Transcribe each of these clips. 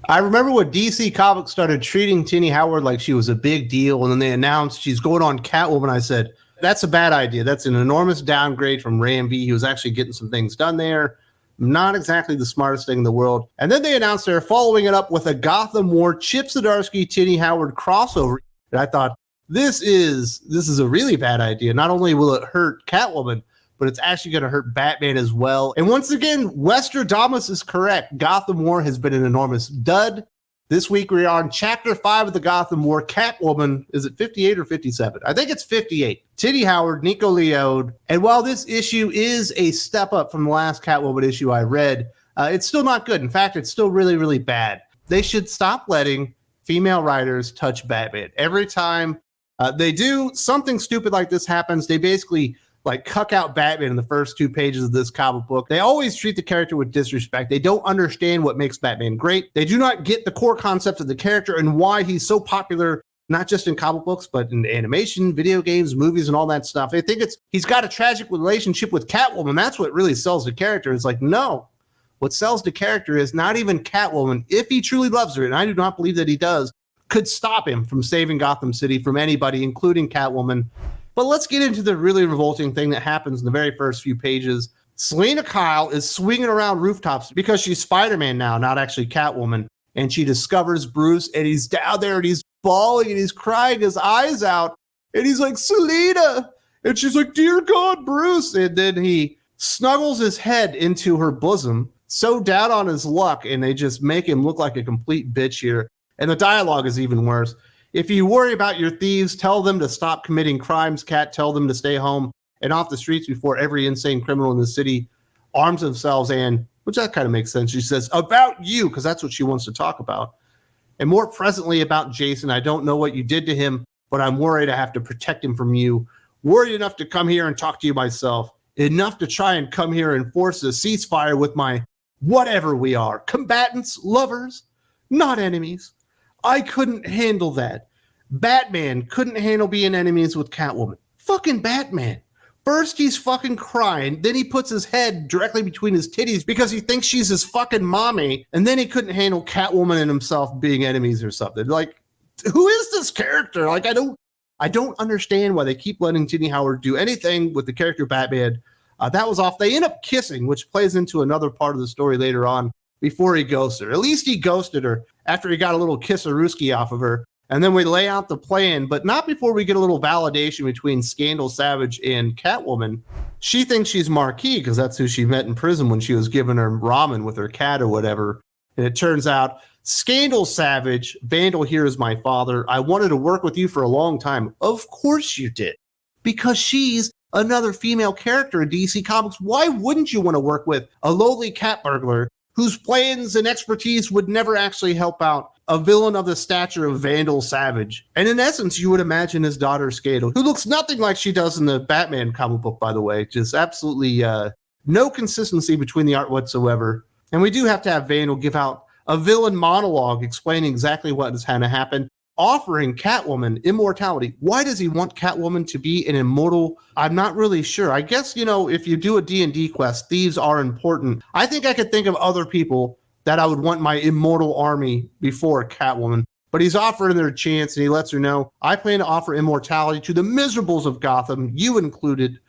I remember when DC Comics started treating Tini Howard like she was a big deal, and then they announced she's going on Catwoman. I said, that's a bad idea. That's an enormous downgrade from Ram V. He was actually getting some things done there. Not exactly the smartest thing in the world. And then they announced they're following it up with a Gotham War Chip Zdarsky, Tini Howard crossover. And I thought, this is a really bad idea. Not only will it hurt Catwoman, but it's actually going to hurt Batman as well. And once again, Westradamus is correct. Gotham War has been an enormous dud. This week we're on Chapter 5 of the Gotham War. Catwoman, is it 58 or 57? I think it's 58. Tini Howard, Nico Leone. And while this issue is a step up from the last Catwoman issue I read, it's still not good. In fact, it's still really, really bad. They should stop letting female writers touch Batman. Every time they do something stupid like this happens, they basically cuck out Batman in the first 2 pages of this comic book. They always treat the character with disrespect. They don't understand what makes Batman great. They do not get the core concept of the character and why he's so popular, not just in comic books, but in animation, video games, movies, and all that stuff. They think he's got a tragic relationship with Catwoman. That's what really sells the character. It's like, no. What sells the character is not even Catwoman, if he truly loves her, and I do not believe that he does, could stop him from saving Gotham City from anybody, including Catwoman. But let's get into the really revolting thing that happens in the very first few pages. Selina Kyle is swinging around rooftops because she's Spider-Man now, not actually Catwoman. And she discovers Bruce, and he's down there, and he's bawling, and he's crying his eyes out. And he's like, Selina! And she's like, dear God, Bruce! And then he snuggles his head into her bosom, so down on his luck, and they just make him look like a complete bitch here. And the dialogue is even worse. If you worry about your thieves, tell them to stop committing crimes, Cat. Tell them to stay home and off the streets before every insane criminal in the city arms themselves. And, which that kind of makes sense. She says, about you, because that's what she wants to talk about. And more presently about Jason. I don't know what you did to him, but I'm worried I have to protect him from you. Worried enough to come here and talk to you myself. Enough to try and come here and force a ceasefire with my whatever we are. Combatants, lovers, not enemies. I couldn't handle that. Batman couldn't handle being enemies with Catwoman. Fucking Batman. First he's fucking crying, then he puts his head directly between his titties because he thinks she's his fucking mommy, and then he couldn't handle Catwoman and himself being enemies or something. Like, who is this character? Like, I don't understand why they keep letting Tini Howard do anything with the character Batman. That was off. They end up kissing, which plays into another part of the story later on before he ghosted her. At least he ghosted her after he got a little kiss-a-rooski off of her. And then we lay out the plan, but not before we get a little validation between Vandal Savage and Catwoman. She thinks she's Marquis because that's who she met in prison when she was giving her ramen with her cat or whatever. And it turns out, Vandal Savage, Vandal here is my father. I wanted to work with you for a long time. Of course you did. Because she's another female character in DC Comics. Why wouldn't you want to work with a lowly cat burglar whose plans and expertise would never actually help out a villain of the stature of Vandal Savage? And in essence, you would imagine his daughter Skadel, who looks nothing like she does in the Batman comic book, by the way. Just absolutely no consistency between the art whatsoever. And we do have to have Vandal give out a villain monologue explaining exactly what is going to happen, offering Catwoman immortality. Why does he want Catwoman to be an immortal? I'm not really sure. I guess, if you do a D&D quest, thieves are important. I think I could think of other people that I would want my immortal army before Catwoman. But he's offering her a chance, and he lets her know, I plan to offer immortality to the miserables of Gotham, you included.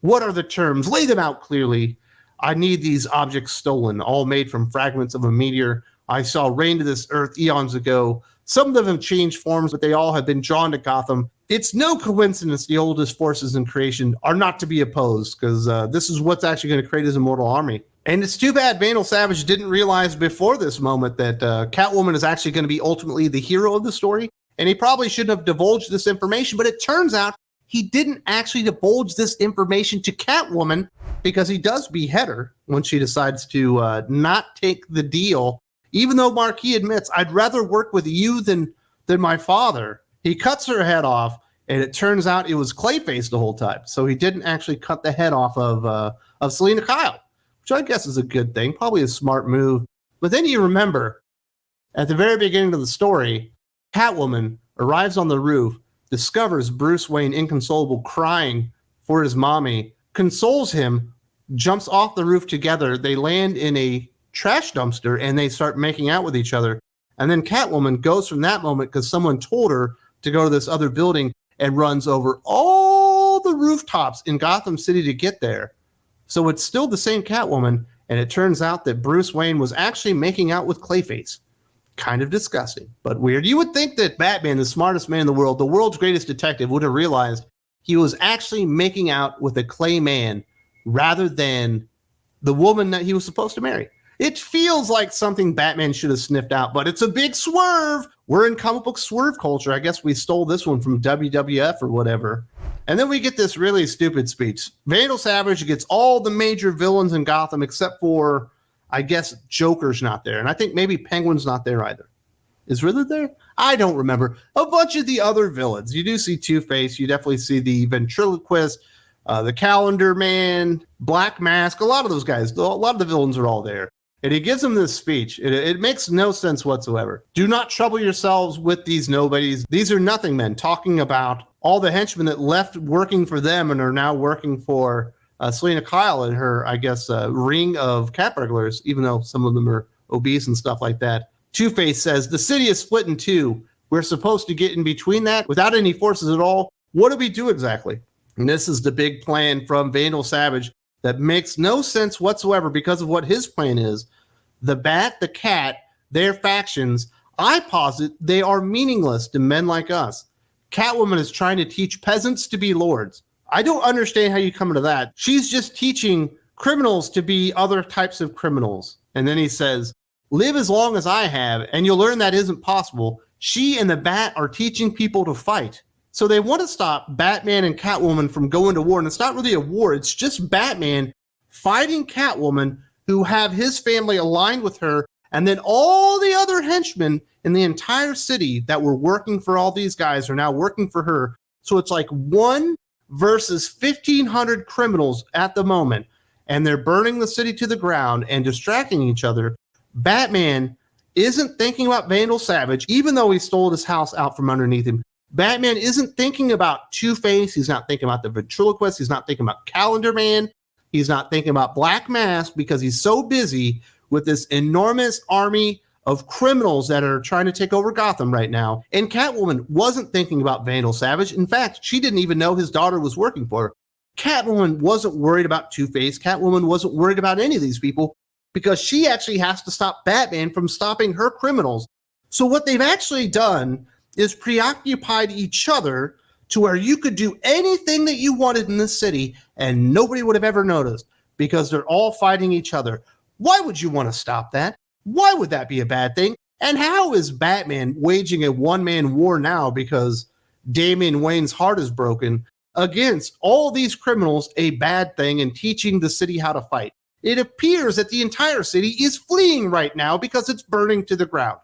What are the terms? Lay them out clearly. I need these objects stolen, all made from fragments of a meteor I saw rain to this earth eons ago. Some of them have changed forms, but they all have been drawn to Gotham. It's no coincidence the oldest forces in creation are not to be opposed, because this is what's actually going to create his immortal army. And it's too bad Vandal Savage didn't realize before this moment that Catwoman is actually going to be ultimately the hero of the story. And he probably shouldn't have divulged this information, but it turns out he didn't actually divulge this information to Catwoman because he does behead her when she decides to not take the deal. Even though Marquis admits, I'd rather work with you than my father. He cuts her head off, and it turns out it was Clayface the whole time. So he didn't actually cut the head off of Selina Kyle, which I guess is a good thing, probably a smart move. But then you remember, at the very beginning of the story, Catwoman arrives on the roof, discovers Bruce Wayne inconsolable crying for his mommy, consoles him, jumps off the roof together. They land in a trash dumpster, and they start making out with each other. And then Catwoman goes from that moment because someone told her to go to this other building and runs over all the rooftops in Gotham City to get there. So it's still the same Catwoman, and it turns out that Bruce Wayne was actually making out with Clayface. Kind of disgusting, but weird. You would think that Batman, the smartest man in the world's greatest detective, would have realized he was actually making out with a clay man rather than the woman that he was supposed to marry. It feels like something Batman should have sniffed out, but it's a big swerve. We're in comic book swerve culture. I guess we stole this one from WWF or whatever. And then we get this really stupid speech. Vandal Savage gets all the major villains in Gotham except for, I guess, Joker's not there. And I think maybe Penguin's not there either. Is Riddler there? I don't remember. A bunch of the other villains. You do see Two-Face. You definitely see the ventriloquist, the Calendar Man, Black Mask. A lot of those guys, a lot of the villains are all there. And he gives them this speech. It makes no sense whatsoever. Do not trouble yourselves with these nobodies. These are nothing men, talking about all the henchmen that left working for them and are now working for Selena Kyle and her, I guess, ring of cat burglars, even though some of them are obese and stuff like that. Two-Face says, the city is split in two. We're supposed to get in between that without any forces at all. What do we do exactly? And this is the big plan from Vandal Savage that makes no sense whatsoever because of what his plan is. The Bat, the Cat, their factions, I posit they are meaningless to men like us. Catwoman is trying to teach peasants to be lords. I don't understand how you come to that. She's just teaching criminals to be other types of criminals. And then he says, live as long as I have, and you'll learn that isn't possible. She and the Bat are teaching people to fight. So they want to stop Batman and Catwoman from going to war. And it's not really a war. It's just Batman fighting Catwoman, who have his family aligned with her. And then all the other henchmen in the entire city that were working for all these guys are now working for her. So it's like 1 versus 1,500 criminals at the moment. And they're burning the city to the ground and distracting each other. Batman isn't thinking about Vandal Savage, even though he stole his house out from underneath him. Batman isn't thinking about Two-Face. He's not thinking about the ventriloquist. He's not thinking about Calendar Man. He's not thinking about Black Mask because he's so busy with this enormous army of criminals that are trying to take over Gotham right now. And Catwoman wasn't thinking about Vandal Savage. In fact, she didn't even know his daughter was working for her. Catwoman wasn't worried about Two-Face. Catwoman wasn't worried about any of these people because she actually has to stop Batman from stopping her criminals. So what they've actually done is preoccupied each other to where you could do anything that you wanted in this city and nobody would have ever noticed because they're all fighting each other. Why would you want to stop that? Why would that be a bad thing? And how is Batman waging a one-man war now because Damian Wayne's heart is broken against all these criminals a bad thing and teaching the city how to fight? It appears that the entire city is fleeing right now because it's burning to the ground.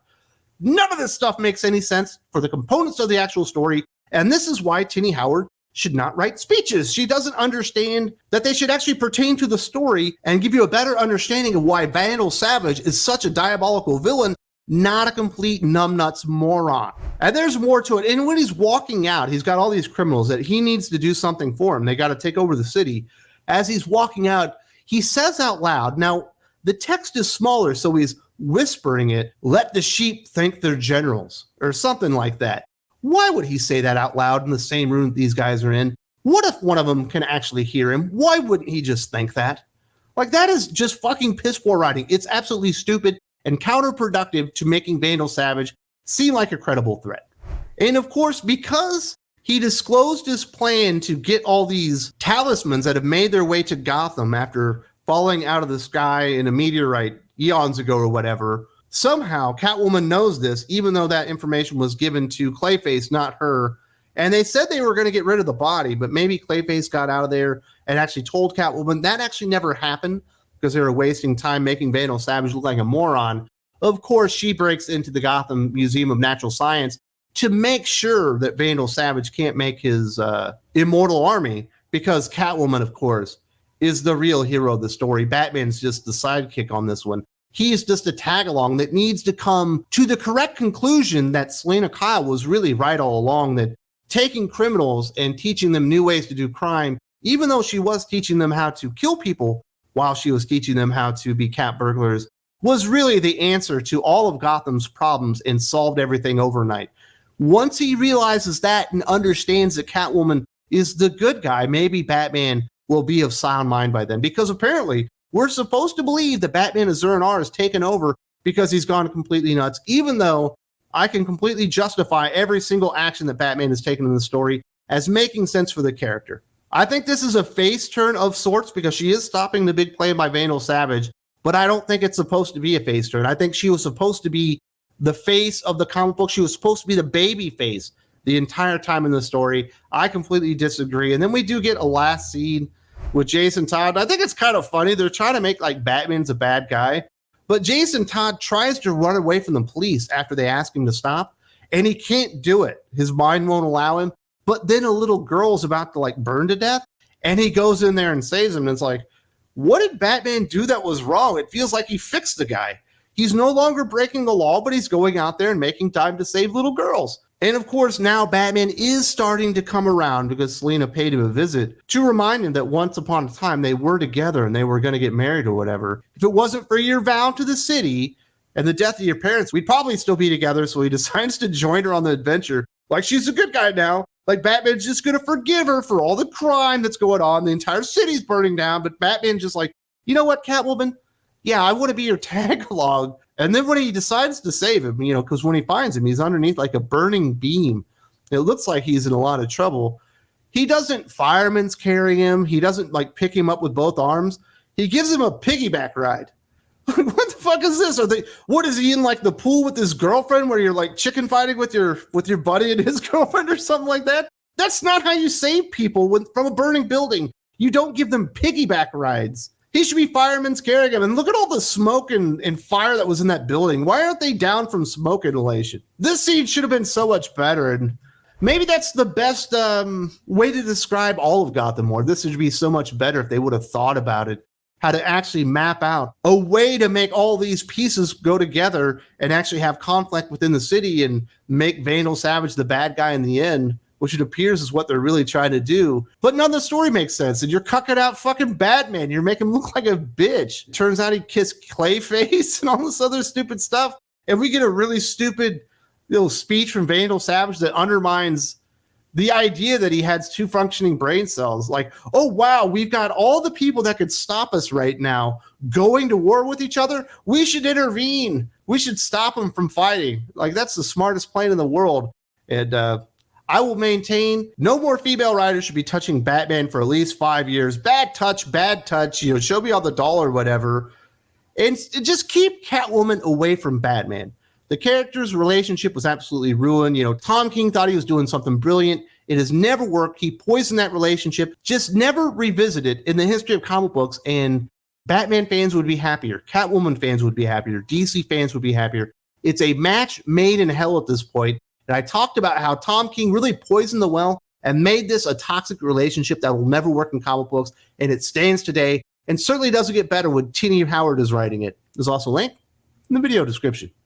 None of this stuff makes any sense for the components of the actual story. And this is why Tini Howard should not write speeches. She doesn't understand that they should actually pertain to the story and give you a better understanding of why Vandal Savage is such a diabolical villain, not a complete numbnuts moron. And there's more to it. And when he's walking out, he's got all these criminals that he needs to do something for him. They got to take over the city. As he's walking out, he says out loud, now the text is smaller, so he's whispering it, let the sheep think they're generals, or something like that. Why would he say that out loud in the same room these guys are in? What if one of them can actually hear him? Why wouldn't he just think that? Like, that is just fucking piss poor writing. It's absolutely stupid and counterproductive to making Vandal Savage seem like a credible threat. And of course, because he disclosed his plan to get all these talismans that have made their way to Gotham after falling out of the sky in a meteorite eons ago or whatever, somehow Catwoman knows this, even though that information was given to Clayface, not her. And they said they were going to get rid of the body, but maybe Clayface got out of there and actually told Catwoman. That actually never happened because they were wasting time making Vandal Savage look like a moron. Of course, she breaks into the Gotham Museum of Natural Science to make sure that Vandal Savage can't make his immortal army, because Catwoman, of course, is the real hero of the story. Batman's just the sidekick on this one. He's just a tag-along that needs to come to the correct conclusion that Selena Kyle was really right all along, that taking criminals and teaching them new ways to do crime, even though she was teaching them how to kill people while she was teaching them how to be cat burglars, was really the answer to all of Gotham's problems and solved everything overnight. Once he realizes that and understands that Catwoman is the good guy, maybe Batman will be of sound mind by then. Because apparently, we're supposed to believe that Batman Azur has taken over because he's gone completely nuts, even though I can completely justify every single action that Batman has taken in the story as making sense for the character. I think this is a face turn of sorts because she is stopping the big play by Vandal Savage, but I don't think it's supposed to be a face turn. I think she was supposed to be the face of the comic book. She was supposed to be the baby face the entire time in the story. I completely disagree. And then we do get a last scene with Jason Todd. I think it's kind of funny. They're trying to make like Batman's a bad guy, but Jason Todd tries to run away from the police after they ask him to stop, and he can't do it. His mind won't allow him. But then a little girl's about to like burn to death, and he goes in there and saves him. And it's like, what did Batman do that was wrong? It feels like he fixed the guy. He's no longer breaking the law, but he's going out there and making time to save little girls. And of course, now Batman is starting to come around because Selina paid him a visit to remind him that once upon a time they were together and they were going to get married or whatever. If it wasn't for your vow to the city and the death of your parents, we'd probably still be together. So he decides to join her on the adventure. Like, she's a good guy now. Like, Batman's just going to forgive her for all the crime that's going on. The entire city's burning down. But Batman's just like, you know what, Catwoman? Yeah, I want to be your tag along. And then when he decides to save him, you know, because when he finds him, he's underneath like a burning beam. It looks like he's in a lot of trouble. He doesn't fireman's carry him. He doesn't like pick him up with both arms. He gives him a piggyback ride. What the fuck is this? What is he in like the pool with his girlfriend where you're like chicken fighting with your buddy and his girlfriend or something like that? That's not how you save people from a burning building. You don't give them piggyback rides. He should be fireman's carrying him. And look at all the smoke and fire that was in that building. Why aren't they down from smoke inhalation? This scene should have been so much better. And maybe that's the best way to describe all of Gotham War. This would be so much better if they would have thought about it, how to actually map out a way to make all these pieces go together and actually have conflict within the city and make Vandal Savage the bad guy in the end, which it appears is what they're really trying to do. But none of the story makes sense. And you're cucking out fucking Batman. You're making him look like a bitch. Turns out he kissed Clayface and all this other stupid stuff. And we get a really stupid little speech from Vandal Savage that undermines the idea that he has two functioning brain cells. Like, oh, wow, we've got all the people that could stop us right now going to war with each other. We should intervene. We should stop them from fighting. Like, that's the smartest plan in the world. And I will maintain no more female writers should be touching Batman for at least 5 years. Bad touch, you know, show me all the doll or whatever. And just keep Catwoman away from Batman. The character's relationship was absolutely ruined. You know, Tom King thought he was doing something brilliant. It has never worked. He poisoned that relationship, just never revisited in the history of comic books. And Batman fans would be happier. Catwoman fans would be happier. DC fans would be happier. It's a match made in hell at this point. And I talked about how Tom King really poisoned the well and made this a toxic relationship that will never work in comic books. And it stands today and certainly doesn't get better when Tini Howard is writing it. There's also a link in the video description.